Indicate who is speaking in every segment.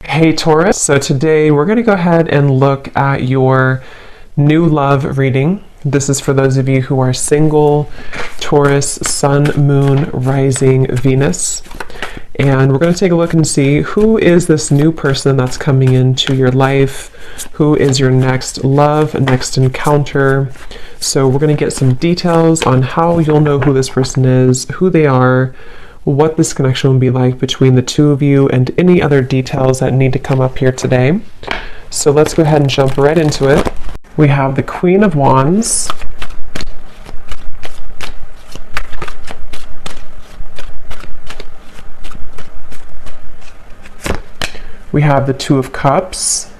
Speaker 1: Hey Taurus, so today we're going to go ahead and look at your new love reading. This is for those of you who are single, Taurus, Sun, Moon, Rising, Venus. And we're going to take a look and see who is this new person that's coming into your life, who is your next love, next encounter. So we're going to get some details on how you'll know who this person is, who they are, what this connection will be like between the two of you, and any other details that need to come up here today. So let's go ahead and jump right into it. We have the Queen of Wands, we have the Two of Cups,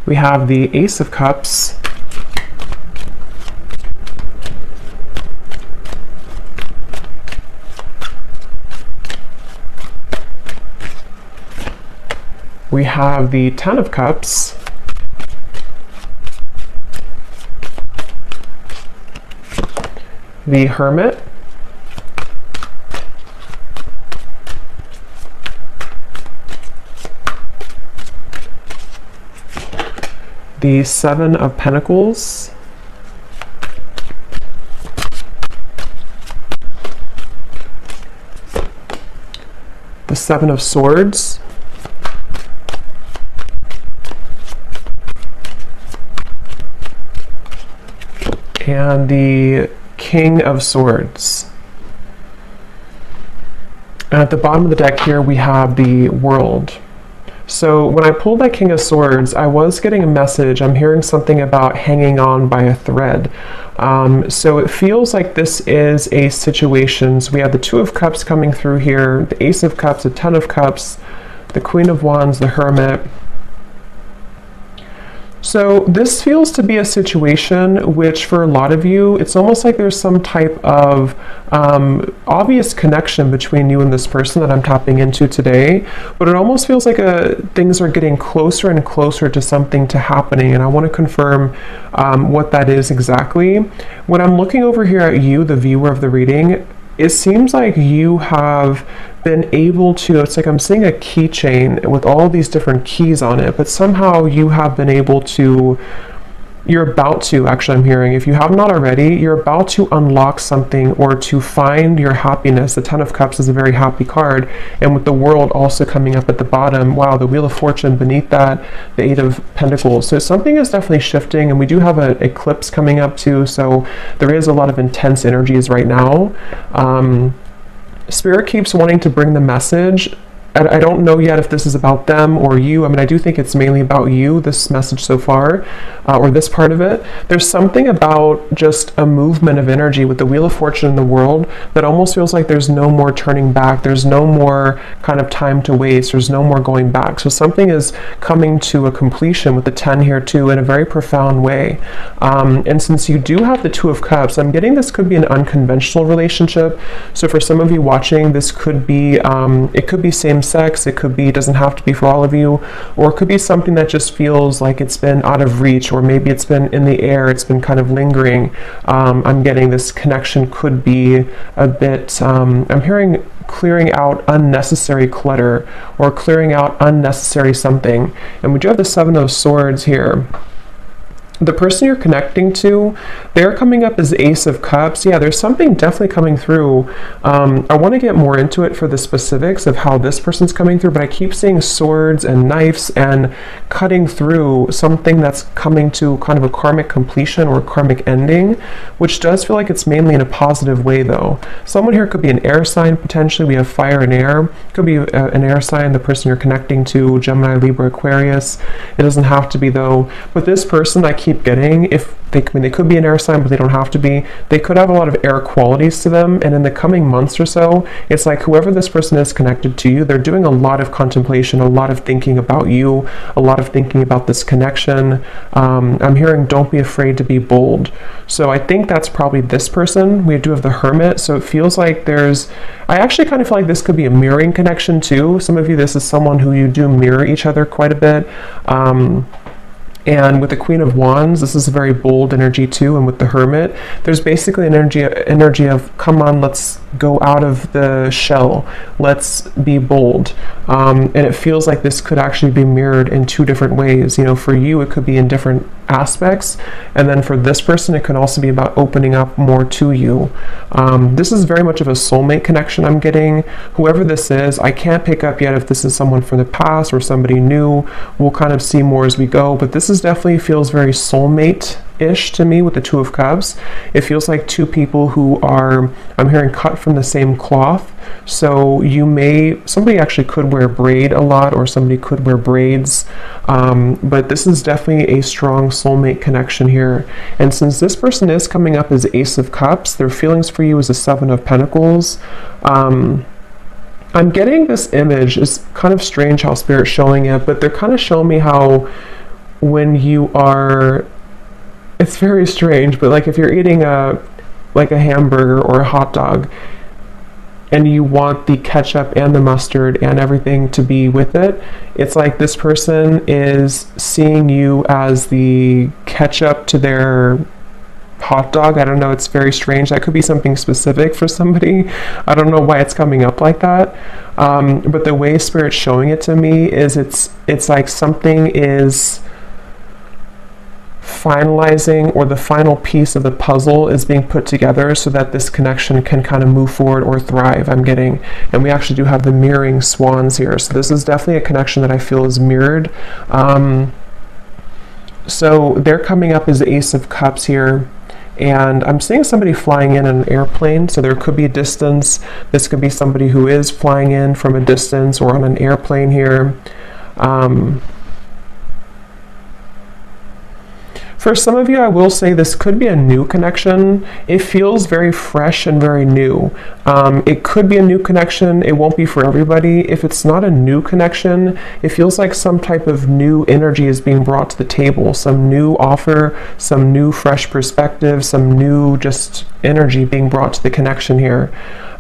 Speaker 1: we have the Ace of Cups, we have the Ten of Cups, the Hermit, the Seven of Pentacles, the Seven of Swords, and the King of Swords. And at the bottom of the deck here we have the World. So when I pulled that King of Swords, I was getting a message. I'm hearing something about hanging on by a thread. So it feels like this is a situation. So we have the Two of Cups coming through here, the Ace of Cups, the Ten of Cups, the Queen of Wands, the Hermit. So this feels to be a situation which for a lot of you, it's almost like there's some type of obvious connection between you and this person that I'm tapping into today, but it almost feels like things are getting closer and closer to something to happening, and I want to confirm what that is exactly. When I'm looking over here at you, the viewer of the reading, it seems like you have been able to, it's like I'm seeing a keychain with all these different keys on it, but somehow you have been able to, you're about to, actually I'm hearing, if you have not already, you're about to unlock something or to find your happiness. The Ten of Cups is a very happy card, and with the World also coming up at the bottom, wow, the Wheel of Fortune beneath that, the Eight of Pentacles. So something is definitely shifting, and we do have an eclipse coming up too, so there is a lot of intense energies right now. Spirit keeps wanting to bring the message. I don't know yet if this is about them or you. I mean, I do think it's mainly about you, this message so far, or this part of it. There's something about just a movement of energy with the Wheel of Fortune in the World that almost feels like there's no more turning back. There's no more kind of time to waste. There's no more going back. So something is coming to a completion with the 10 here too in a very profound way. And since you do have the Two of Cups, I'm getting this could be an unconventional relationship. So for some of you watching, this could be, it could be same sex, it could be, doesn't have to be for all of you, or it could be something that just feels like it's been out of reach, or maybe it's been in the air, it's been kind of lingering. I'm getting this connection could be a bit, I'm hearing clearing out unnecessary clutter or clearing out unnecessary something. And we do have the Seven of Swords here. The person you're connecting to, they're coming up as Ace of Cups. Yeah, there's something definitely coming through. I want to get more into it for the specifics of how this person's coming through, but I keep seeing swords and knives and cutting through something that's coming to kind of a karmic completion or a karmic ending, which does feel like it's mainly in a positive way though. Someone here could be an air sign potentially. We have fire and air. Could be an air sign, the person you're connecting to, Gemini, Libra, Aquarius. It doesn't have to be though. But this person I keep getting, if they, I mean, they could be an air sign, but they don't have to be. They could have a lot of air qualities to them, and in the coming months or so, it's like whoever this person is connected to you, they're doing a lot of contemplation, a lot of thinking about you, a lot of thinking about this connection. I'm hearing don't be afraid to be bold. So I think that's probably this person. We do have the Hermit, so it feels like there's, I actually kind of feel like this could be a mirroring connection too. Some of you, this is someone who you do mirror each other quite a bit. And with the Queen of Wands, this is a very bold energy too. And with the Hermit, there's basically an energy of, come on, let's go out of the shell. Let's be bold. And it feels like this could actually be mirrored in two different ways. You know, for you, it could be in different aspects. And then for this person, it could also be about opening up more to you. This is very much of a soulmate connection I'm getting. Whoever this is, I can't pick up yet if this is someone from the past or somebody new. We'll kind of see more as we go. But this is definitely feels very soulmate-ish to me with the Two of Cups. It feels like two people who are, I'm hearing, cut from the same cloth. So somebody actually could wear braid a lot, or somebody could wear braids. But this is definitely a strong soulmate connection here. And since this person is coming up as Ace of Cups, their feelings for you is a Seven of Pentacles. I'm getting this image. It's kind of strange how Spirit's showing it, but they're kind of showing me how when you are, it's very strange, but like if you're eating a hamburger or a hot dog and you want the ketchup and the mustard and everything to be with it, it's like this person is seeing you as the ketchup to their hot dog. I don't know, it's very strange. That could be something specific for somebody. I don't know why it's coming up like that. But the way Spirit's showing it to me is it's like something is finalizing, or the final piece of the puzzle is being put together so that this connection can kind of move forward or thrive, I'm getting. And we actually do have the mirroring swans here. So this is definitely a connection that I feel is mirrored. So they're coming up as the Ace of Cups here. And I'm seeing somebody flying in an airplane, so there could be a distance. This could be somebody who is flying in from a distance or on an airplane here. For some of you, I will say this could be a new connection. It feels very fresh and very new. It could be a new connection. It won't be for everybody. If it's not a new connection, it feels like some type of new energy is being brought to the table, some new offer, some new fresh perspective, some new just energy being brought to the connection here.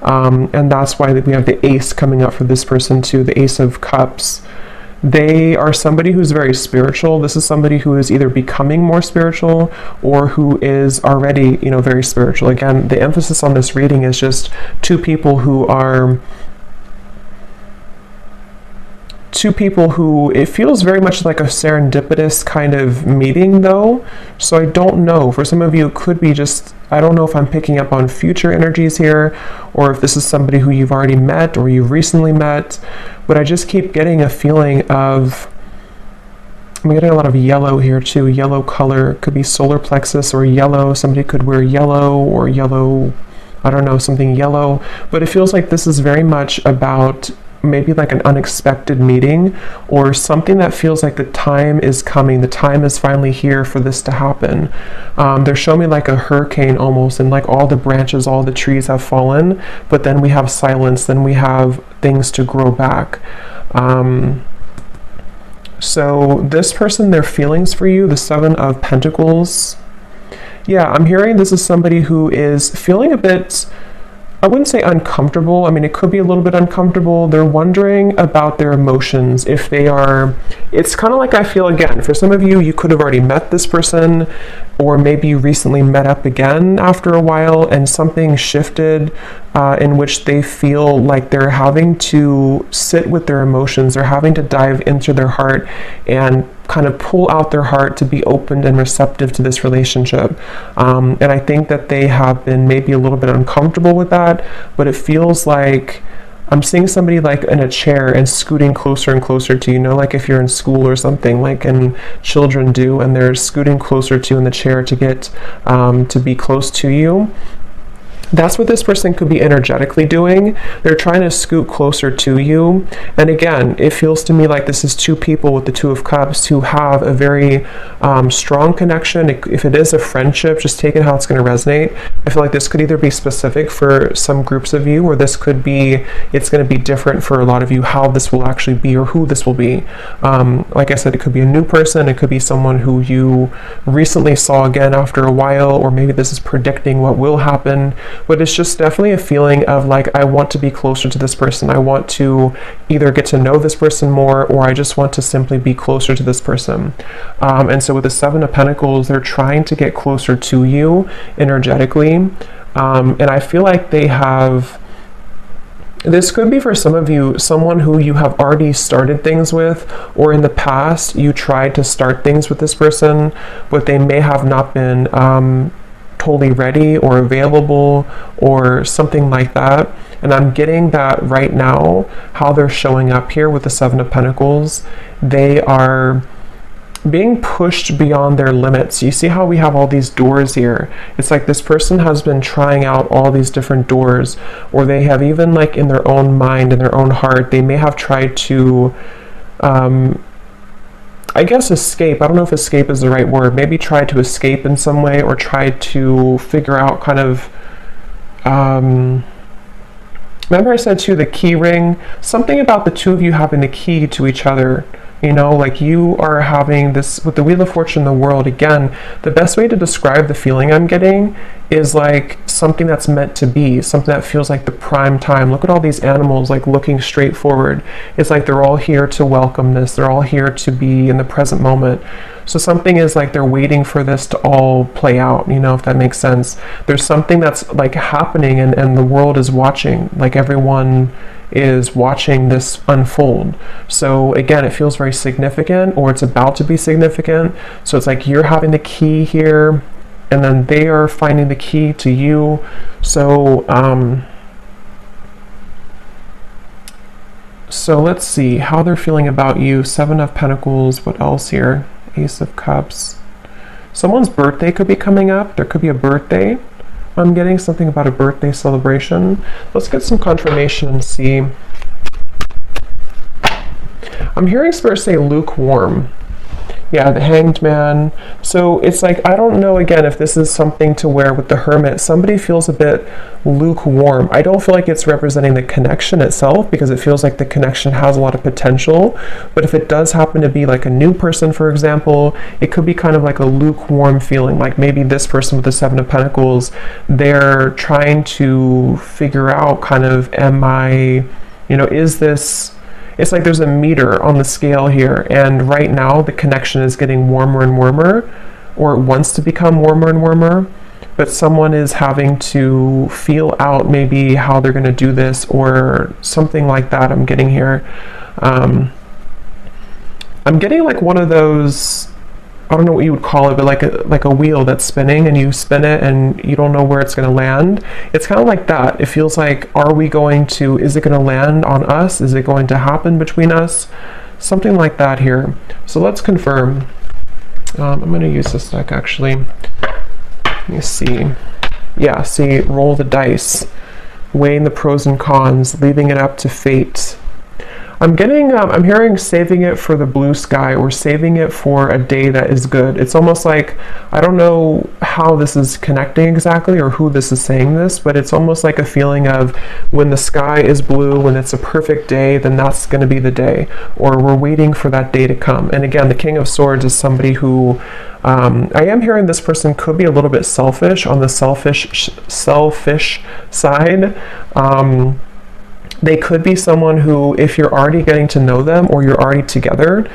Speaker 1: And that's why we have the Ace coming up for this person too, the Ace of Cups. They are somebody who's very spiritual. This is somebody who is either becoming more spiritual or who is already, very spiritual. Again, the emphasis on this reading is just two people who, it feels very much like a serendipitous kind of meeting though. So I don't know. For some of you, it could be just, I don't know if I'm picking up on future energies here, or if this is somebody who you've already met or you've recently met. But I just keep getting a feeling of, I'm getting a lot of yellow here too. Yellow color could be solar plexus or yellow. Somebody could wear yellow or yellow, I don't know, something yellow. But it feels like this is very much about maybe like an unexpected meeting, or something that feels like the time is coming. The time is finally here for this to happen. They're showing me like a hurricane almost, and like all the branches, all the trees have fallen, but then we have silence, then we have things to grow back. So this person, their feelings for you, the Seven of Pentacles. Yeah, I'm hearing this is somebody who is feeling a bit, I wouldn't say uncomfortable. I mean, it could be a little bit uncomfortable. They're wondering about their emotions. If they are, it's kind of like I feel again, for some of you, you could have already met this person, or maybe you recently met up again after a while and something shifted in which they feel like they're having to sit with their emotions. They're having to dive into their heart and kind of pull out their heart to be open and receptive to this relationship. And I think that they have been maybe a little bit uncomfortable with that, but it feels like I'm seeing somebody like in a chair and scooting closer and closer to you, like if you're in school or something, like and children do, and they're scooting closer to you in the chair to get to be close to you. That's what this person could be energetically doing. They're trying to scoot closer to you. And again, it feels to me like this is two people with the Two of Cups who have a very strong connection. If it is a friendship, just take it how it's going to resonate. I feel like this could either be specific for some groups of you, or this could be, it's going to be different for a lot of you how this will actually be or who this will be. Like I said, it could be a new person, it could be someone who you recently saw again after a while, or maybe this is predicting what will happen, but it's just definitely a feeling of like, I want to be closer to this person. I want to either get to know this person more, or I just want to simply be closer to this person. And so with the Seven of Pentacles, they're trying to get closer to you energetically. And I feel like they have, this could be for some of you, someone who you have already started things with, or in the past you tried to start things with this person, but they may have not been totally ready or available or something like that. And I'm getting that right now, how they're showing up here with the Seven of Pentacles, they are being pushed beyond their limits. You see how we have all these doors here? It's like this person has been trying out all these different doors, or they have even, like, in their own mind, in their own heart, they may have tried to I guess escape. I don't know if escape is the right word. Maybe try to escape in some way, or try to figure out kind of remember I said too, the key ring, something about the two of you having the key to each other. You know, like you are having this, with the Wheel of Fortune, the World, again, the best way to describe the feeling I'm getting is like something that's meant to be, something that feels like the prime time. Look at all these animals, like looking straight forward. It's like they're all here to welcome this. They're all here to be in the present moment. So something is like they're waiting for this to all play out, you know, if that makes sense. There's something that's like happening, and the world is watching, like everyone is watching this unfold. So again, it feels very significant, or it's about to be significant. So it's like you're having the key here, and then they are finding the key to you. So so let's see how they're feeling about you. Seven of Pentacles. What else here? Ace of Cups. Someone's birthday could be coming up. There could be a birthday. I'm getting something about a birthday celebration. Let's get some confirmation and see. I'm hearing Spirit say lukewarm. Yeah, the Hanged Man. So it's like, I don't know, again, if this is something to where with the Hermit, somebody feels a bit lukewarm. I don't feel like it's representing the connection itself, because it feels like the connection has a lot of potential. But if it does happen to be like a new person, for example, it could be kind of like a lukewarm feeling. Like maybe this person with the Seven of Pentacles, they're trying to figure out kind of, am I, you know, is this, it's like there's a meter on the scale here, and right now the connection is getting warmer and warmer, or it wants to become warmer and warmer, but someone is having to feel out maybe how they're going to do this, or something like that. I'm getting here. I'm getting like one of those, I don't know what you would call it, but like a wheel that's spinning, and you spin it and you don't know where it's going to land. It's kind of like that. It feels like, are we going to, is it going to land on us? Is it going to happen between us? Something like that here. So let's confirm. I'm going to use this deck actually. Let me see. Yeah, see, roll the dice, weighing the pros and cons, leaving it up to fate. I'm getting, I'm hearing saving it for the blue sky, or saving it for a day that is good. It's almost like, I don't know how this is connecting exactly, or who this is saying this, but it's almost like a feeling of when the sky is blue, when it's a perfect day, then that's going to be the day, or we're waiting for that day to come. And again, the King of Swords is somebody who, I am hearing this person could be a little bit selfish, on the selfish side. They could be someone who, if you're already getting to know them, or you're already together,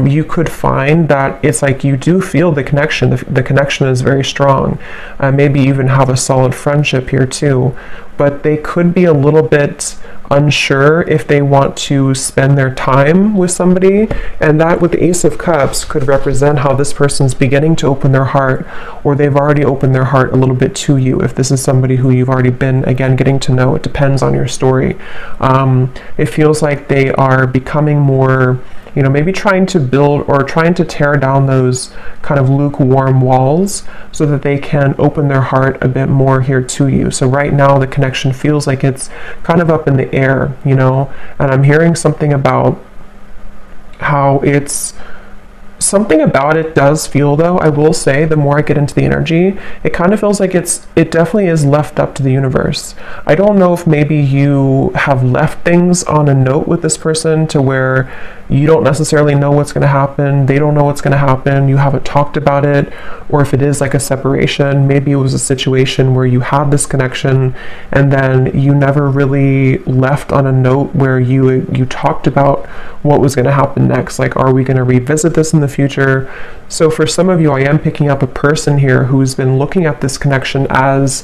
Speaker 1: you could find that it's like you do feel the connection. The connection is very strong. Maybe even have a solid friendship here too. But they could be a little bit unsure if they want to spend their time with somebody, and that with the Ace of Cups could represent how this person's beginning to open their heart, or they've already opened their heart a little bit to you. If this is somebody who you've already been, again, getting to know, it depends on your story. It feels like they are becoming more, you know, maybe trying to build or trying to tear down those kind of lukewarm walls so that they can open their heart a bit more here to you. So right now the connection feels like it's kind of up in the air, you know, and I'm hearing something about how it's Something about it does feel, though, I will say, the more I get into the energy, it kind of feels like it definitely is left up to the universe. I don't know if maybe you have left things on a note with this person to where you don't necessarily know what's going to happen, they don't know what's going to happen, you haven't talked about it, or if it is like a separation, maybe it was a situation where you had this connection and then you never really left on a note where you talked about what was going to happen next. Like, are we going to revisit this in the future? So for some of you, I am picking up a person here who's been looking at this connection as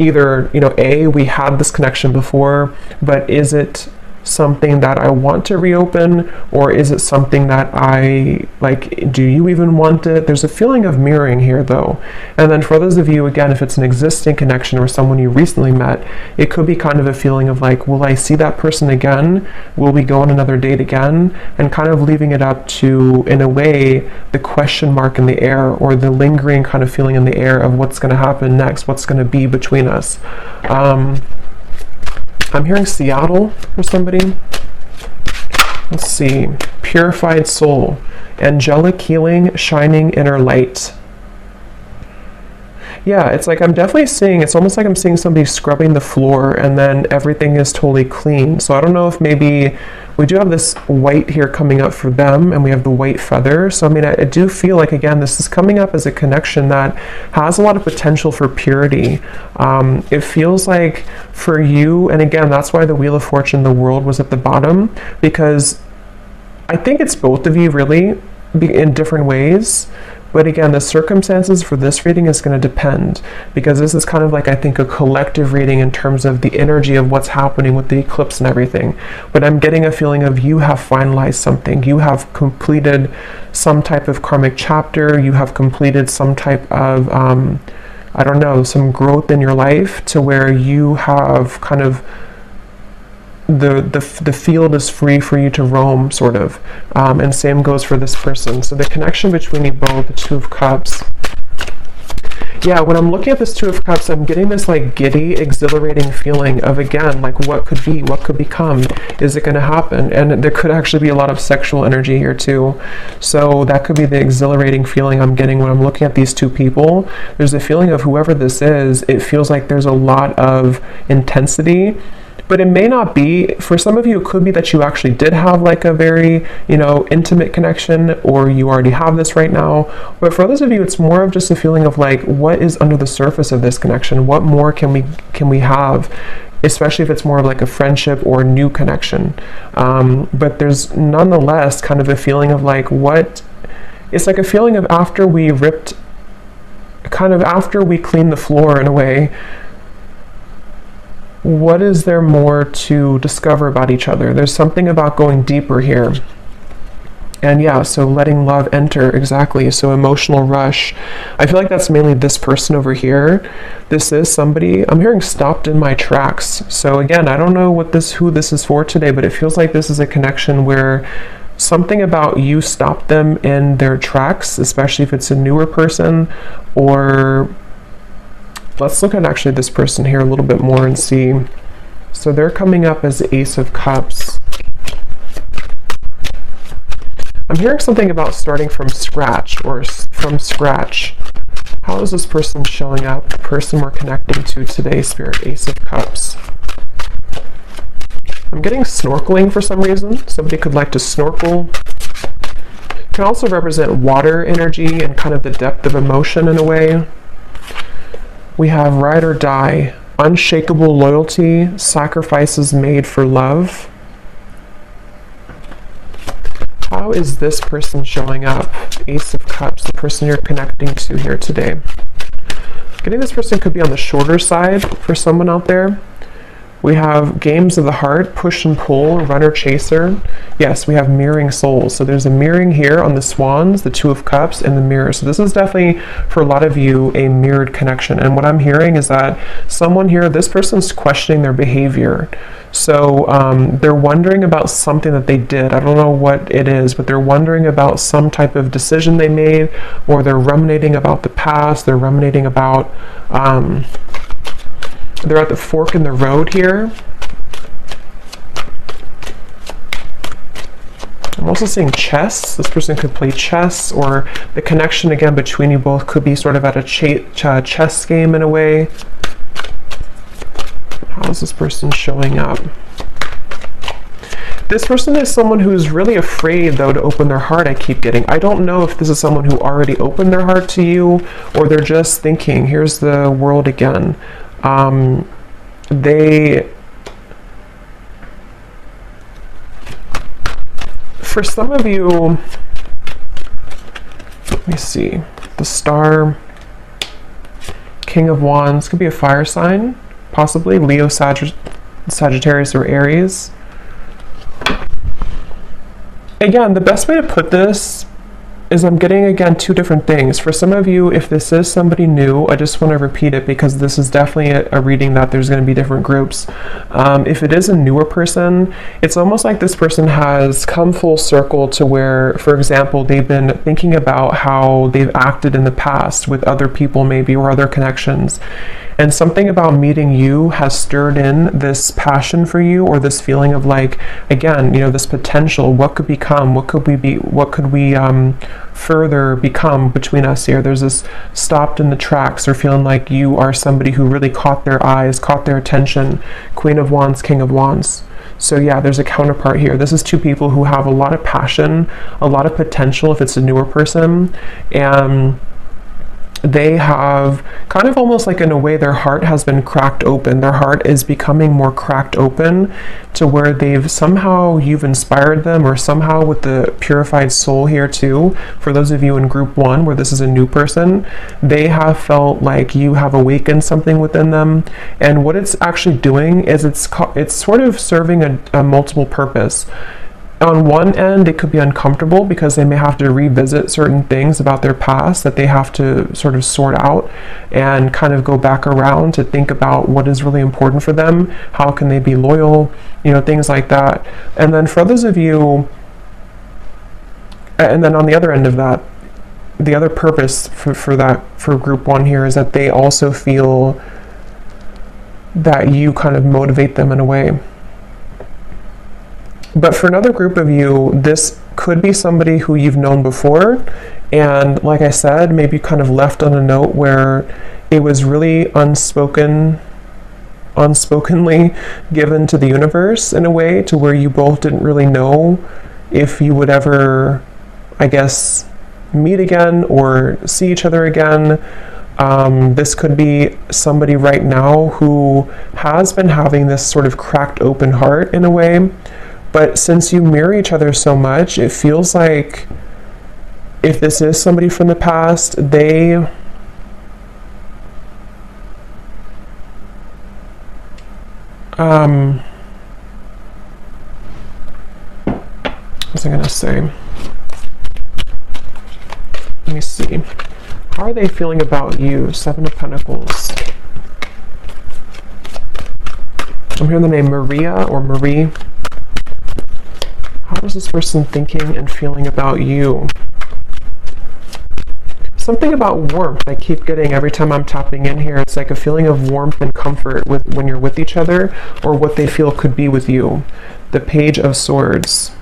Speaker 1: either, we had this connection before, but is it something that I want to reopen, or is it something that I like? Do you even want it? There's a feeling of mirroring here, though. And then for those of you, again, if it's an existing connection or someone you recently met, it could be kind of a feeling of like, will I see that person again? Will we go on another date again? And kind of leaving it up to, in a way, the question mark in the air, or the lingering kind of feeling in the air of what's going to happen next, what's going to be between us. I'm hearing Seattle for somebody. Let's see. Purified soul. Angelic healing, shining inner light. Yeah, it's like I'm definitely seeing, it's almost like I'm seeing somebody scrubbing the floor and then everything is totally clean. So I don't know if maybe we do have this white here coming up for them, and we have the white feather. So I mean, I do feel like, again, this is coming up as a connection that has a lot of potential for purity. It feels like for you, and again, that's why the Wheel of Fortune, the World, was at the bottom, because I think it's both of you really in different ways. But again, the circumstances for this reading is going to depend, because this is kind of like, I think, a collective reading in terms of the energy of what's happening with the eclipse and everything. But I'm getting a feeling of you have finalized something. You have completed some type of karmic chapter. You have completed some type of, I don't know, some growth in your life to where you have kind of the field is free for you to roam, sort of, and same goes for this person. So the connection between you both, the Two of Cups. Yeah, when I'm looking at this Two of Cups, I'm getting this like giddy, exhilarating feeling of, again, like what could be, what could become, is it going to happen? And there could actually be a lot of sexual energy here too. So that could be the exhilarating feeling I'm getting when I'm looking at these two people. There's a feeling of whoever this is, it feels like there's a lot of intensity. But it may not be. For some of you, it could be that you actually did have like a very, intimate connection, or you already have this right now. But for others of you, it's more of just a feeling of like, what is under the surface of this connection? What more can we have? Especially if it's more of like a friendship or a new connection. But there's nonetheless kind of a feeling of like, it's like a feeling of after we clean the floor in a way, what is there more to discover about each other? There's something about going deeper here. And yeah, so letting love enter, exactly. So emotional rush. I feel like that's mainly this person over here. This is somebody, I'm hearing stopped in my tracks. So again, I don't know who this is for today, but it feels like this is a connection where something about you stopped them in their tracks, especially if it's a newer person. Or let's look at actually this person here a little bit more and see. So they're coming up as the Ace of Cups. I'm hearing something about starting from scratch, How is this person showing up? The person we're connecting to today, Spirit, Ace of Cups. I'm getting snorkeling for some reason. Somebody could like to snorkel. It can also represent water energy and kind of the depth of emotion in a way. We have ride or die, unshakable loyalty, sacrifices made for love. How is this person showing up? Ace of Cups, the person you're connecting to here today. Getting this person could be on the shorter side for someone out there. We have games of the heart, push and pull, runner chaser. Yes, we have mirroring souls. So there's a mirroring here on the swans, the Two of Cups, and the mirror. So this is definitely, for a lot of you, a mirrored connection. And what I'm hearing is that someone here, this person's questioning their behavior. So they're wondering about something that they did. I don't know what it is, but they're wondering about some type of decision they made, or they're ruminating about the past. They're ruminating about... they're at the fork in the road here. I'm also seeing chess. This person could play chess, or the connection again between you both could be sort of at a chess game in a way. How is this person showing up? This person is someone who's really afraid, though, to open their heart, I keep getting. I don't know if this is someone who already opened their heart to you, or they're just thinking, here's the world again. For some of you, let me see, the Star, King of Wands, could be a fire sign, possibly Leo, Sagittarius, or Aries. Again, the best way to put this is I'm getting, again, two different things. For some of you, if this is somebody new, I just want to repeat it because this is definitely a reading that there's going to be different groups. If it is a newer person, it's almost like this person has come full circle to where, for example, they've been thinking about how they've acted in the past with other people maybe, or other connections. And something about meeting you has stirred in this passion for you, or this feeling of like, again, you know, this potential. What could become? What could we be? What could we further become between us here? There's this stopped in the tracks, or feeling like you are somebody who really caught their eyes, caught their attention. Queen of Wands, King of Wands. So yeah, there's a counterpart here. This is two people who have a lot of passion, a lot of potential if it's a newer person, and they have kind of almost like, in a way, their heart has been cracked open. Their heart is becoming more cracked open to where they've somehow, you've inspired them, or somehow with the purified soul here too. For those of you in group 1 where this is a new person, they have felt like you have awakened something within them. And what it's actually doing is it's sort of serving a multiple purpose. On one end, it could be uncomfortable because they may have to revisit certain things about their past that they have to sort of sort out and kind of go back around to think about what is really important for them. How can they be loyal? You know, things like that. And then for others of you, and then on the other end of that, the other purpose for group 1 here is that they also feel that you kind of motivate them in a way. But for another group of you, this could be somebody who you've known before, and like I said, maybe kind of left on a note where it was really unspokenly given to the universe in a way, to where you both didn't really know if you would ever, I guess, meet again or see each other again. This could be somebody right now who has been having this sort of cracked open heart in a way. But since you mirror each other so much, it feels like if this is somebody from the past, they what was I going to say? Let me see. How are they feeling about you? 7 of Pentacles. I'm hearing the name Maria or Marie. How is this person thinking and feeling about you? Something about warmth I keep getting every time I'm tapping in here. It's like a feeling of warmth and comfort when you're with each other, or what they feel could be with you. The Page of Swords.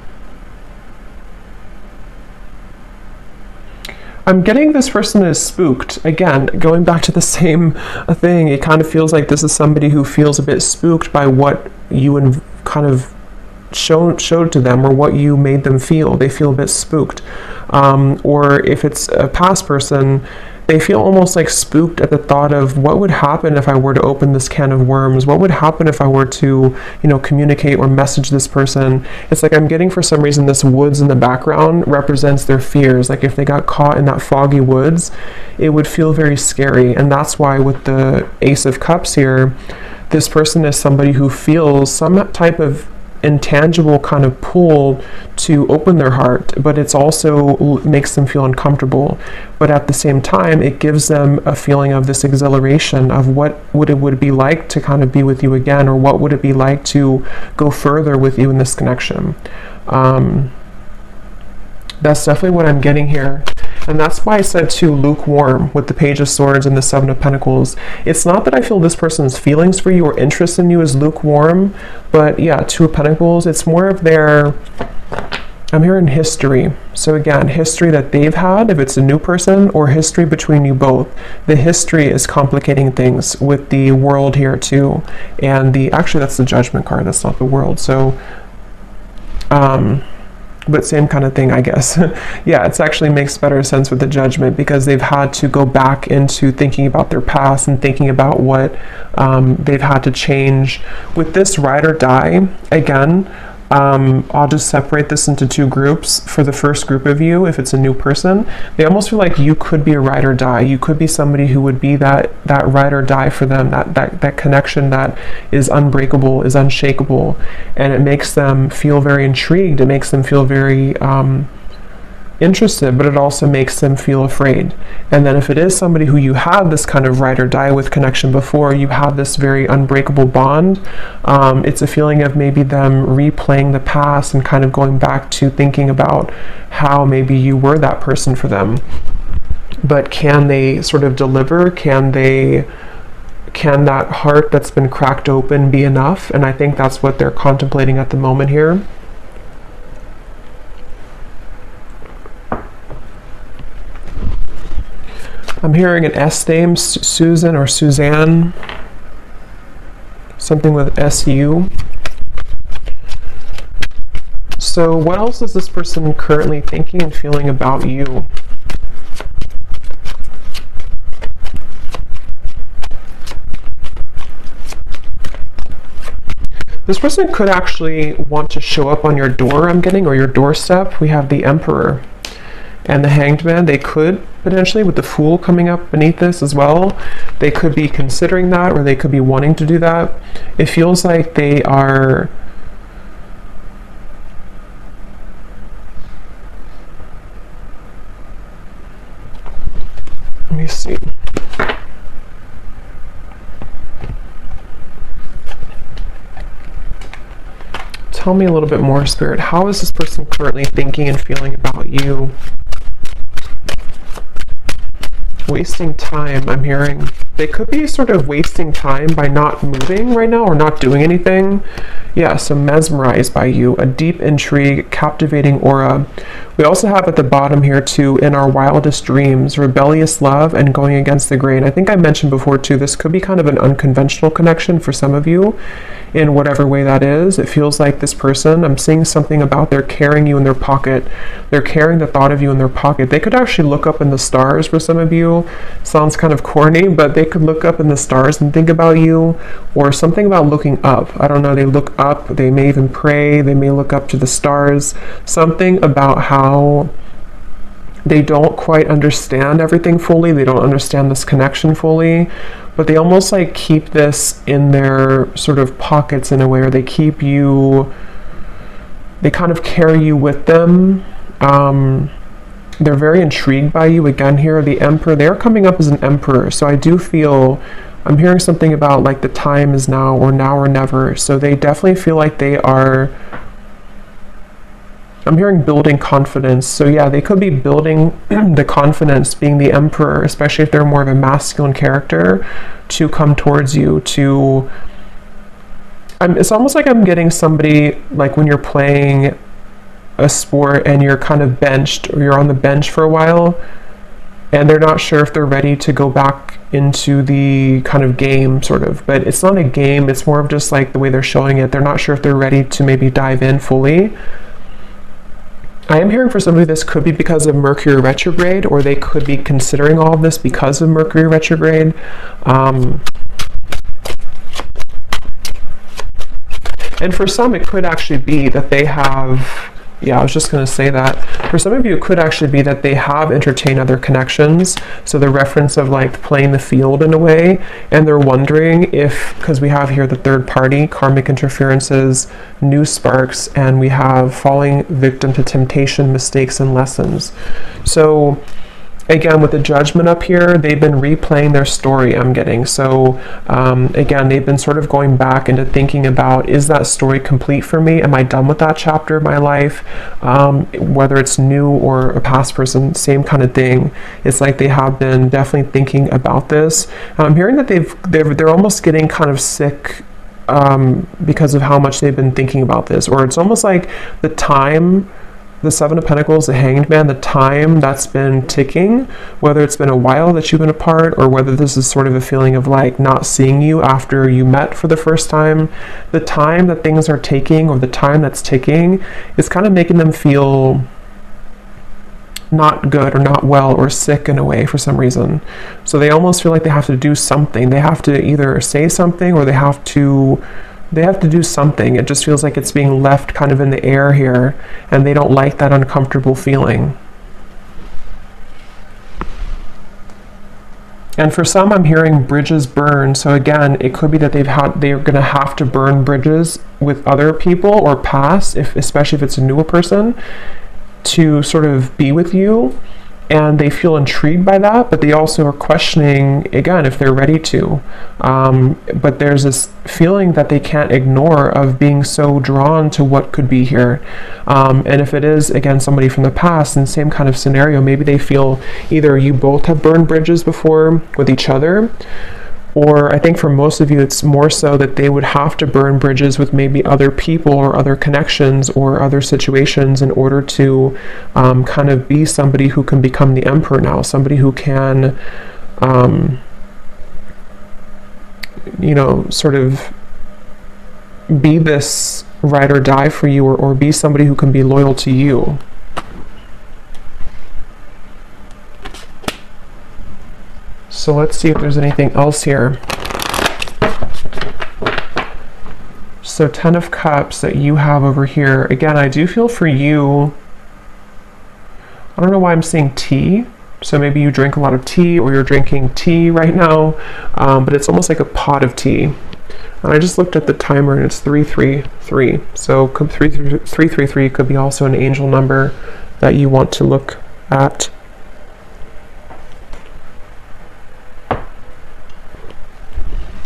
Speaker 1: I'm getting this person is spooked. Again, going back to the same thing, it kind of feels like this is somebody who feels a bit spooked by what you kind of showed to them, or what you made them feel. They feel a bit spooked. Or if it's a past person, they feel almost like spooked at the thought of what would happen if I were to open this can of worms. What would happen if I were to, communicate or message this person? It's like I'm getting, for some reason, this woods in the background represents their fears. Like if they got caught in that foggy woods, it would feel very scary. And that's why with the Ace of Cups here, this person is somebody who feels some type of intangible kind of pull to open their heart, but it's also makes them feel uncomfortable. But at the same time, it gives them a feeling of this exhilaration of what it would be like to kind of be with you again, or what would it be like to go further with you in this connection. That's definitely what I'm getting here. And that's why I said too, lukewarm with the Page of Swords and the 7 of Pentacles. It's not that I feel this person's feelings for you or interest in you is lukewarm, but yeah, 2 of Pentacles, it's more of their, I'm hearing history. So again, history that they've had, if it's a new person, or history between you both. The history is complicating things with the world here too. And actually that's the Judgment card, that's not the world. So, but same kind of thing, I guess. Yeah, it actually makes better sense with the Judgment, because they've had to go back into thinking about their past and thinking about what they've had to change. With this ride or die, again, I'll just separate this into two groups. For the first group of you, if it's a new person, they almost feel like you could be a ride or die. You could be somebody who would be that ride or die for them, that connection that is unbreakable, is unshakable, and it makes them feel very intrigued. It makes them feel very interested, but it also makes them feel afraid. And then if it is somebody who you have this kind of ride or die with connection before, you have this very unbreakable bond, it's a feeling of maybe them replaying the past and kind of going back to thinking about how maybe you were that person for them. But can they sort of deliver? Can that heart that's been cracked open be enough? And I think that's what they're contemplating at the moment here. I'm hearing an S name, Susan or Suzanne, something with SU. So what else is this person currently thinking and feeling about you? This person could actually want to show up on your door, I'm getting, or your doorstep. We have the Emperor and the Hanged Man. They could potentially, with the Fool coming up beneath this as well, they could be considering that, or they could be wanting to do that. It feels like they are let me see. Tell me a little bit more, Spirit. How is this person currently thinking and feeling about you? Wasting time, I'm hearing. They could be sort of wasting time by not moving right now or not doing anything. Yeah, so mesmerized by you, a deep intrigue, captivating aura. We also have at the bottom here too, in our wildest dreams, rebellious love and going against the grain. I think I mentioned before too, this could be kind of an unconventional connection for some of you in whatever way that is. It feels like this person, I'm seeing something about they're carrying you in their pocket. They're carrying the thought of you in their pocket. They could actually look up in the stars for some of you. Sounds kind of corny, but they could look up in the stars and think about you, or something about looking up. I don't know, they look up, they may even pray, they may look up to the stars. Something about how they don't quite understand everything fully, they don't understand this connection fully, but they almost like keep this in their sort of pockets in a way, or they keep you, they kind of carry you with them. They're very intrigued by you. Again here, the Emperor, they're coming up as an Emperor, so I do feel, I'm hearing something about like the time is now or never. So they definitely feel like they are, I'm hearing building confidence. So yeah, they could be building the confidence, being the Emperor, especially if they're more of a masculine character, to come towards you, to, it's almost like I'm getting somebody, like when you're playing a sport and you're kind of benched, or you're on the bench for a while, and they're not sure if they're ready to go back into the kind of game, sort of. But it's not a game, it's more of just like the way they're showing it. They're not sure if they're ready to maybe dive in fully. I am hearing for somebody this could be because of Mercury retrograde, or they could be considering all of this because of Mercury retrograde. And for some, it could actually be that they have, yeah, I was just going to say that. For some of you, it could actually be that they have entertained other connections. So the reference of like playing the field in a way, and they're wondering if, because we have here the third party, karmic interferences, new sparks, and we have falling victim to temptation, mistakes, and lessons. So again, with the Judgment up here, they've been replaying their story, I'm getting. So again, they've been sort of going back into thinking about, is that story complete for me? Am I done with that chapter of my life? Whether it's new or a past person, same kind of thing. It's like they have been definitely thinking about this. I'm hearing that they're almost getting kind of sick because of how much they've been thinking about this, or it's almost like the time the Seven of Pentacles, the Hanged Man, the time that's been ticking, whether it's been a while that you've been apart or whether this is sort of a feeling of like not seeing you after you met for the first time, the time that things are taking or the time that's ticking is kind of making them feel not good or not well or sick in a way for some reason. So they almost feel like they have to do something. They have to either say something or they have to do something. It just feels like it's being left kind of in the air here, and they don't like that uncomfortable feeling. And for some, I'm hearing bridges burn. So again, it could be that they're going to have to burn bridges with other people or past, especially if it's a newer person, to sort of be with you. And they feel intrigued by that, but they also are questioning, again, if they're ready to. But there's this feeling that they can't ignore of being so drawn to what could be here. And if it is, again, somebody from the past, in the same kind of scenario, maybe they feel either you both have burned bridges before with each other, or I think for most of you, it's more so that they would have to burn bridges with maybe other people or other connections or other situations in order to kind of be somebody who can become the emperor now, somebody who can, sort of be this ride or die for you, or be somebody who can be loyal to you. So let's see if there's anything else here. So 10 of Cups that you have over here. Again, I do feel for you, I don't know why I'm seeing tea. So maybe you drink a lot of tea or you're drinking tea right now, but it's almost like a pot of tea. And I just looked at the timer and it's 333. So 333 could be also an angel number that you want to look at.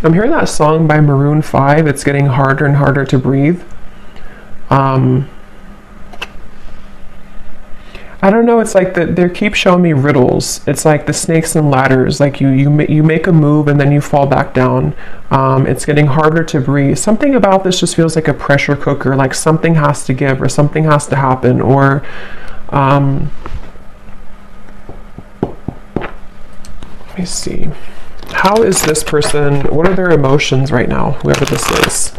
Speaker 1: I'm hearing that song by Maroon 5. It's getting harder and harder to breathe. I don't know. It's like they keep showing me riddles. It's like the snakes and ladders. Like you make a move and then you fall back down. It's getting harder to breathe. Something about this just feels like a pressure cooker. Like something has to give or something has to happen. Or let me see. How is this person, what are their emotions right now, whoever this is?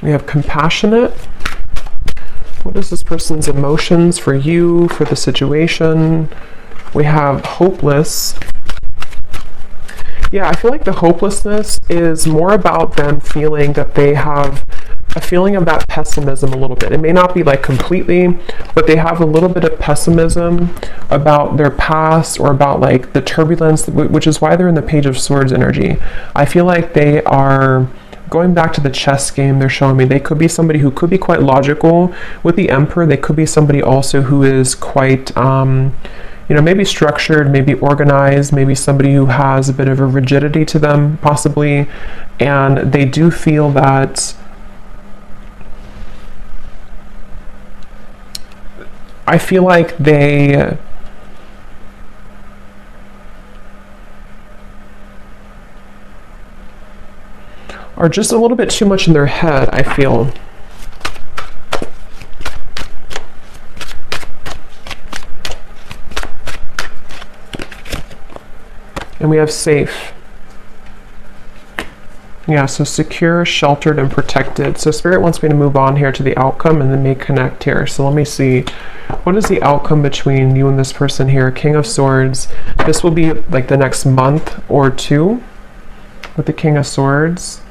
Speaker 1: We have compassionate. What is this person's emotions for you, for the situation? We have hopeless. Yeah, I feel like the hopelessness is more about them feeling that they have a feeling of that pessimism a little bit. It may not be like completely, but they have a little bit of pessimism about their past or about like the turbulence, which is why they're in the Page of Swords energy. I feel like they are going back to the chess game. They're showing me they could be somebody who could be quite logical with the Emperor. They could be somebody also who is quite maybe structured, maybe organized, maybe somebody who has a bit of a rigidity to them, possibly. And they do feel that I feel like they are just a little bit too much in their head, I feel. And we have safe. Yeah, so secure, sheltered, and protected. So Spirit wants me to move on here to the outcome and then may connect here. So let me see. What is the outcome between you and this person here? King of Swords. This will be like the next month or two with the King of Swords.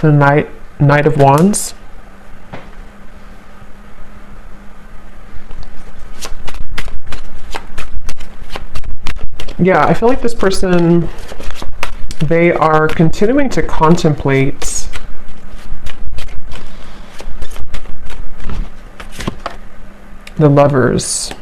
Speaker 1: The Knight of Wands. Yeah, I feel like this person, they are continuing to contemplate The Lovers.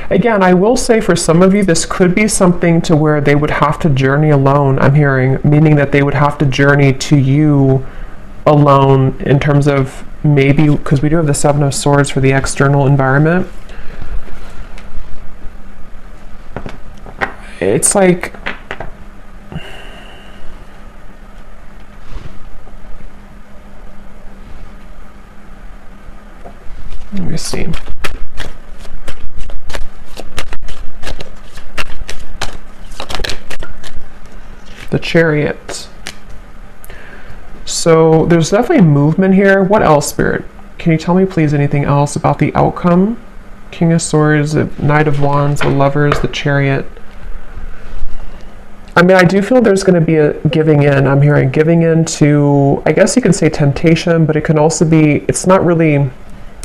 Speaker 1: Again, I will say for some of you, this could be something to where they would have to journey alone, I'm hearing, meaning that they would have to journey to you alone in terms of maybe, because we do have the Seven of Swords for the external environment. It's like, let me see. The Chariot. So there's definitely movement here. What else, Spirit? Can you tell me please anything else about the outcome? King of Swords, the Knight of Wands, the Lovers, the Chariot. I mean, I do feel there's going to be a giving in. I'm hearing giving in to, I guess you can say temptation, but it can also be, it's not really,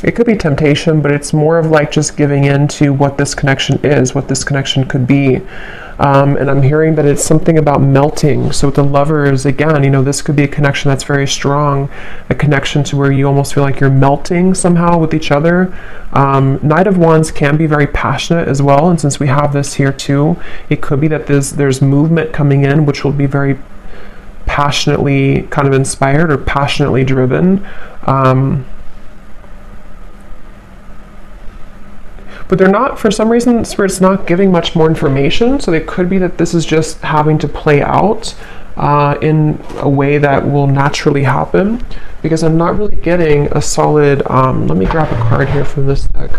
Speaker 1: it could be temptation, but it's more of like just giving in to what this connection is, what this connection could be. And I'm hearing that it's something about melting. So with the Lovers, again, you know, this could be a connection that's very strong, a connection to where you almost feel like you're melting somehow with each other. Knight of Wands can be very passionate as well. And since we have this here too, it could be that there's movement coming in, which will be very passionately kind of inspired or passionately driven. But they're not, for some reason, Spirit's not giving much more information. So it could be that this is just having to play out in a way that will naturally happen, because I'm not really getting a solid, let me grab a card here from this deck.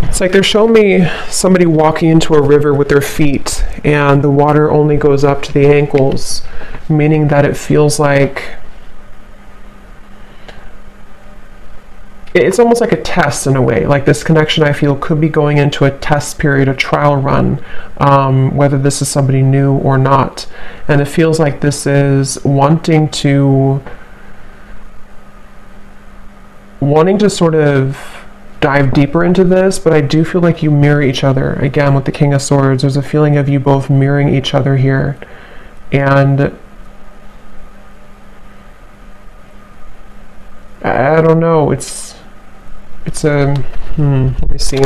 Speaker 1: It's like they're showing me somebody walking into a river with their feet and the water only goes up to the ankles, meaning that it feels like it's almost like a test in a way. Like this connection, I feel, could be going into a test period, a trial run, whether this is somebody new or not. And it feels like this is wanting to sort of dive deeper into this, but I do feel like you mirror each other. Again, with the King of Swords, there's a feeling of you both mirroring each other here. And I don't know, it's a, let me see.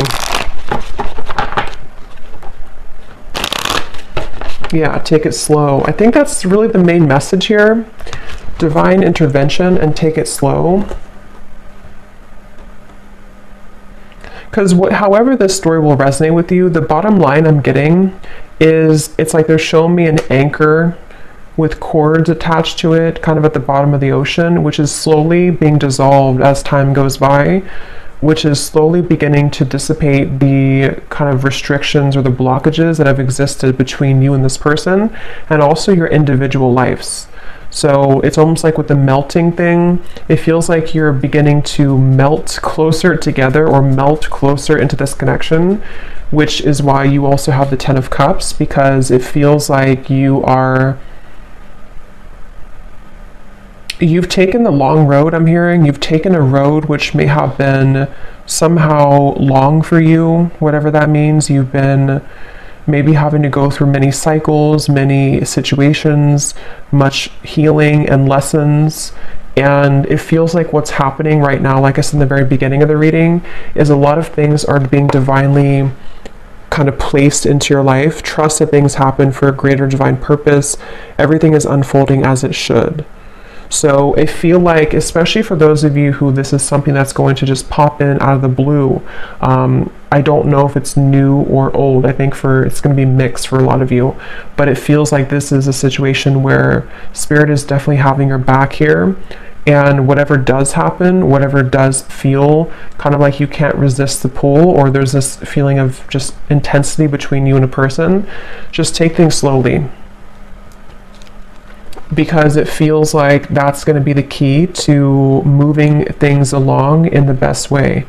Speaker 1: Yeah, take it slow. I think that's really the main message here. Divine intervention and take it slow. Because however this story will resonate with you, the bottom line I'm getting is it's like they're showing me an anchor with cords attached to it, kind of at the bottom of the ocean, which is slowly being dissolved as time goes by, which is slowly beginning to dissipate the kind of restrictions or the blockages that have existed between you and this person, and also your individual lives. So it's almost like with the melting thing, it feels like you're beginning to melt closer together or melt closer into this connection, which is why you also have the Ten of Cups, because it feels like you've taken the long road, I'm hearing. You've taken a road which may have been somehow long for you, whatever that means. You've been maybe having to go through many cycles, many situations, much healing and lessons. And it feels like what's happening right now, like I said in the very beginning of the reading, is a lot of things are being divinely kind of placed into your life. Trust that things happen for a greater divine purpose. Everything is unfolding as it should. So I feel like, especially for those of you who this is something that's going to just pop in out of the blue, I don't know if it's new or old. I think it's going to be mixed for a lot of you, but it feels like this is a situation where Spirit is definitely having your back here. And whatever does happen, whatever does feel kind of like you can't resist the pull, or there's this feeling of just intensity between you and a person, just take things slowly. Because it feels like that's going to be the key to moving things along in the best way.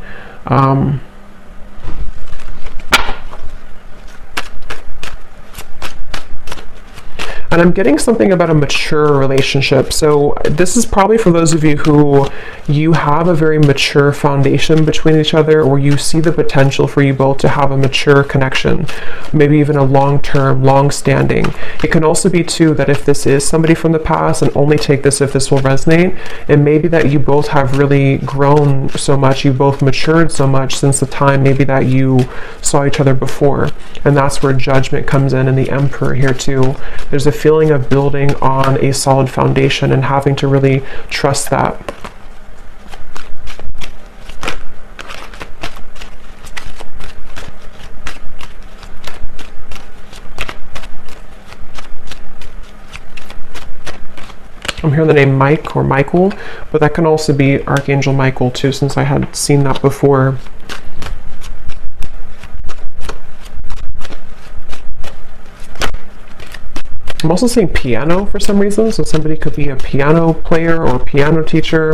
Speaker 1: And I'm getting something about a mature relationship. So this is probably for those of you who you have a very mature foundation between each other, or you see the potential for you both to have a mature connection, maybe even a long-term, long-standing. It can also be too that if this is somebody from the past, and only take this if this will resonate, it may be that you both have really grown so much, you both matured so much since the time maybe that you saw each other before. And that's where Judgment comes in, and the Emperor here too. There's a feeling of building on a solid foundation and having to really trust that. I'm hearing the name Mike or Michael, but that can also be Archangel Michael too, since I had seen that before. I'm also seeing piano for some reason, so somebody could be a piano player or piano teacher.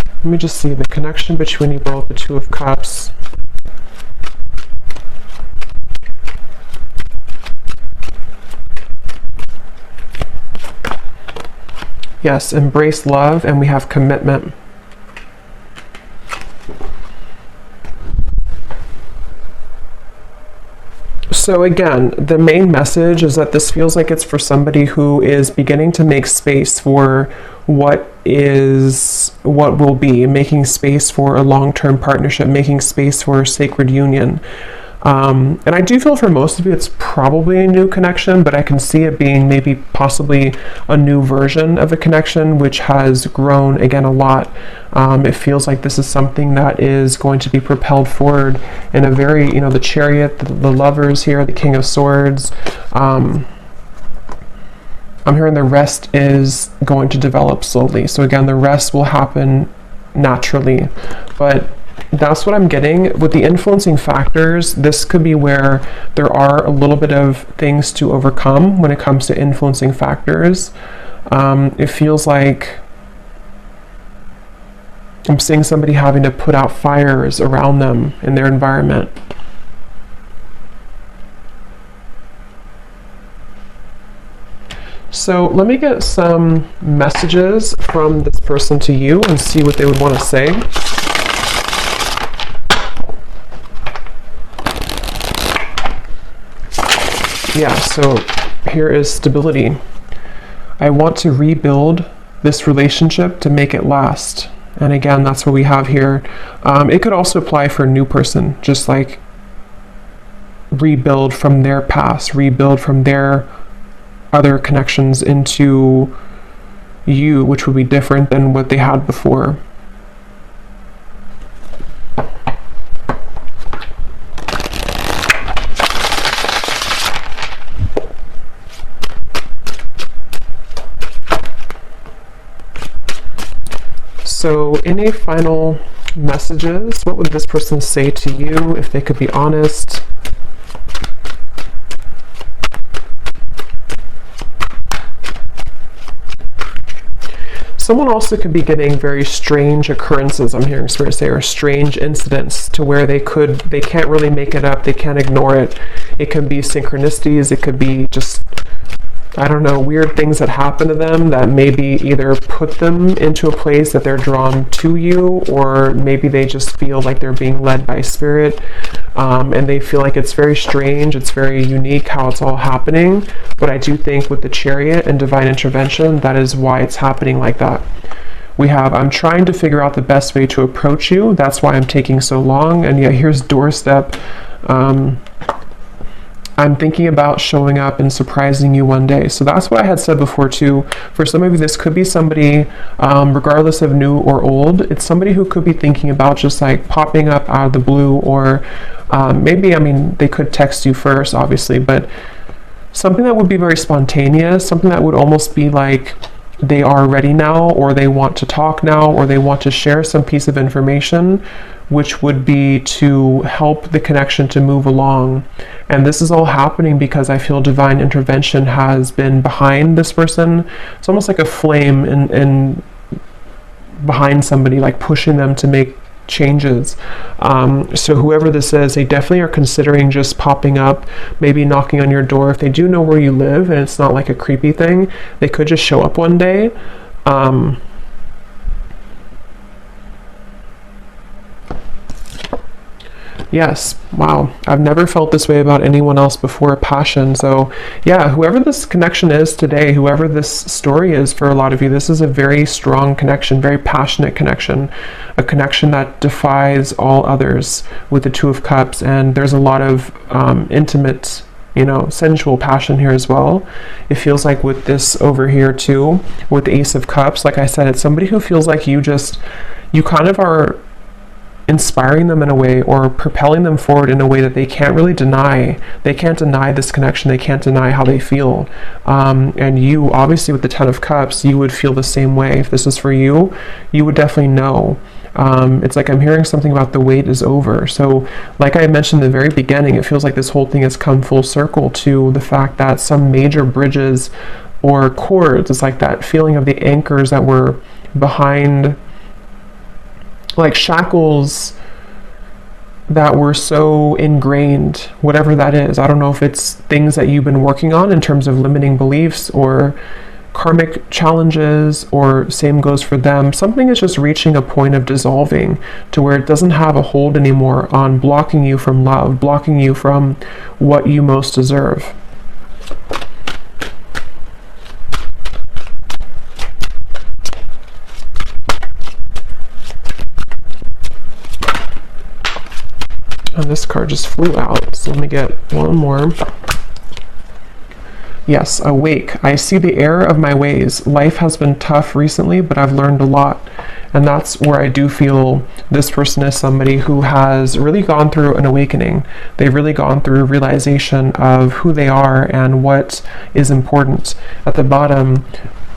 Speaker 1: Let me just see the connection between you both, the Two of Cups. Yes, embrace love, and we have commitment. So again, the main message is that this feels like it's for somebody who is beginning to make space for what will be, making space for a long-term partnership, making space for a sacred union. And I do feel for most of you it's probably a new connection, but I can see it being maybe possibly a new version of a connection which has grown again a lot. It feels like this is something that is going to be propelled forward in a very, the Chariot, the Lovers here, the King of Swords. I'm hearing the rest is going to develop slowly. So again, the rest will happen naturally, but that's what I'm getting. With the influencing factors, this could be where there are a little bit of things to overcome when it comes to influencing factors. It feels like I'm seeing somebody having to put out fires around them in their environment. So let me get some messages from this person to you and see what they would want to say. Yeah, so here is stability. I want to rebuild this relationship to make it last. And again, that's what we have here. It could also apply for a new person, just like rebuild from their past, rebuild from their other connections into you, which would be different than what they had before. So any final messages? What would this person say to you if they could be honest? Someone also could be getting very strange occurrences, I'm hearing Spirit say, or strange incidents to where they can't really make it up, they can't ignore it. It can be synchronicities, it could be just, I don't know, weird things that happen to them that maybe either put them into a place that they're drawn to you, or maybe they just feel like they're being led by Spirit, and they feel like it's very strange, it's very unique how it's all happening. But I do think with the Chariot and divine intervention, that is why it's happening like that. We have, I'm trying to figure out the best way to approach you, that's why I'm taking so long. And yeah, here's doorstep. I'm thinking about showing up and surprising you one day. So that's what I had said before too. For some of you, this could be somebody, regardless of new or old, it's somebody who could be thinking about just like popping up out of the blue, or maybe, they could text you first, obviously, but something that would be very spontaneous, something that would almost be like they are ready now, or they want to talk now, or they want to share some piece of information, which would be to help the connection to move along. And this is all happening because I feel divine intervention has been behind this person. It's almost like a flame in behind somebody, like pushing them to make changes. So whoever this is, they definitely are considering just popping up, maybe knocking on your door. If they do know where you live and it's not like a creepy thing, they could just show up one day. Yes, wow, I've never felt this way about anyone else before. Passion. So yeah, whoever this connection is today, whoever this story is for a lot of you, this is a very strong connection, very passionate connection, a connection that defies all others with the Two of Cups. And there's a lot of intimate, sensual passion here as well. It feels like with this over here too, with the Ace of Cups, like I said, it's somebody who feels like you kind of are inspiring them in a way, or propelling them forward in a way that they can't really deny. They can't deny this connection. They can't deny how they feel. And you, obviously, with the Ten of Cups, you would feel the same way. If this is for you, you would definitely know. It's like I'm hearing something about the wait is over. So like I mentioned in the very beginning, it feels like this whole thing has come full circle to the fact that some major bridges or cords, it's like that feeling of the anchors that were behind, like shackles that were so ingrained, whatever that is. I don't know if it's things that you've been working on in terms of limiting beliefs or karmic challenges, or same goes for them. Something is just reaching a point of dissolving to where it doesn't have a hold anymore on blocking you from love, blocking you from what you most deserve. And this card just flew out, so let me get one more. Yes, awake. I see the error of my ways. Life has been tough recently, but I've learned a lot. And that's where I do feel this person is somebody who has really gone through an awakening. They've really gone through a realization of who they are and what is important. At the bottom,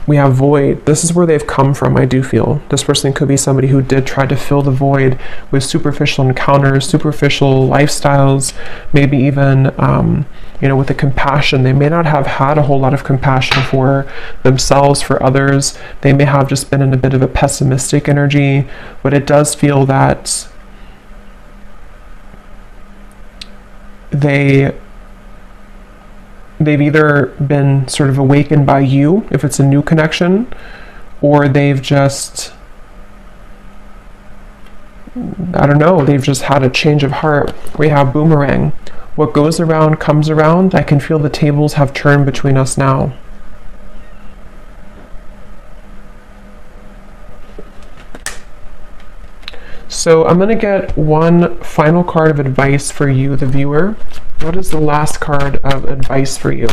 Speaker 1: we have void. This is where they've come from, I do feel. This person could be somebody who did try to fill the void with superficial encounters, superficial lifestyles, maybe even, with the compassion. They may not have had a whole lot of compassion for themselves, for others. They may have just been in a bit of a pessimistic energy, but it does feel that they've either been sort of awakened by you, if it's a new connection, or they've just, they've just had a change of heart. We have boomerang. What goes around comes around. I can feel the tables have turned between us now. So I'm going to get one final card of advice for you, the viewer. What is the last card of advice for you?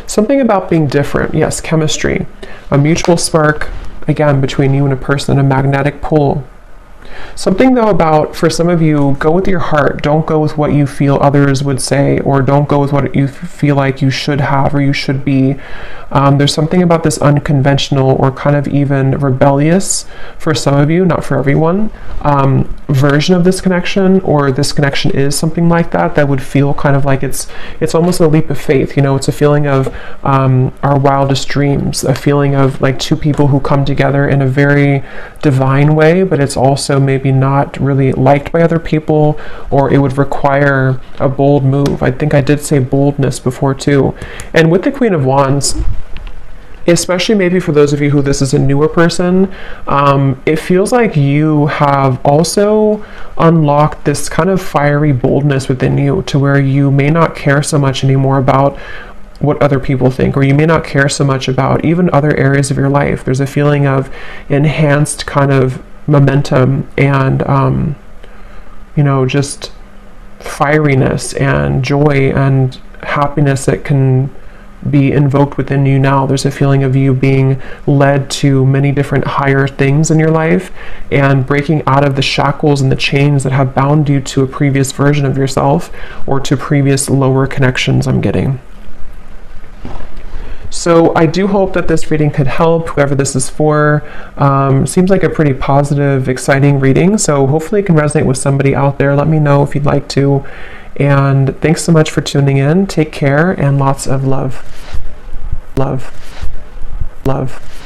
Speaker 1: Something about being different. Yes, chemistry. A mutual spark, again, between you and a person, a magnetic pull. Something though about, for some of you, go with your heart. Don't go with what you feel others would say, or don't go with what you feel like you should have or you should be. There's something about this unconventional or kind of even rebellious, for some of you, not for everyone, version of this connection, or this connection is something like that would feel kind of like it's almost a leap of faith. It's a feeling of our wildest dreams, a feeling of like two people who come together in a very divine way, but it's also maybe not really liked by other people, or it would require a bold move. I think I did say boldness before too. And with the Queen of Wands, especially maybe for those of you who this is a newer person, it feels like you have also unlocked this kind of fiery boldness within you, to where you may not care so much anymore about what other people think, or you may not care so much about even other areas of your life. There's a feeling of enhanced kind of momentum and just fieriness and joy and happiness that can be invoked within you now. There's a feeling of you being led to many different higher things in your life, and breaking out of the shackles and the chains that have bound you to a previous version of yourself, or to previous lower connections I'm getting. So I do hope that this reading could help whoever this is for. Seems like a pretty positive, exciting reading, so hopefully it can resonate with somebody out there. Let me know if you'd like to. And thanks so much for tuning in. Take care and lots of love. Love. Love.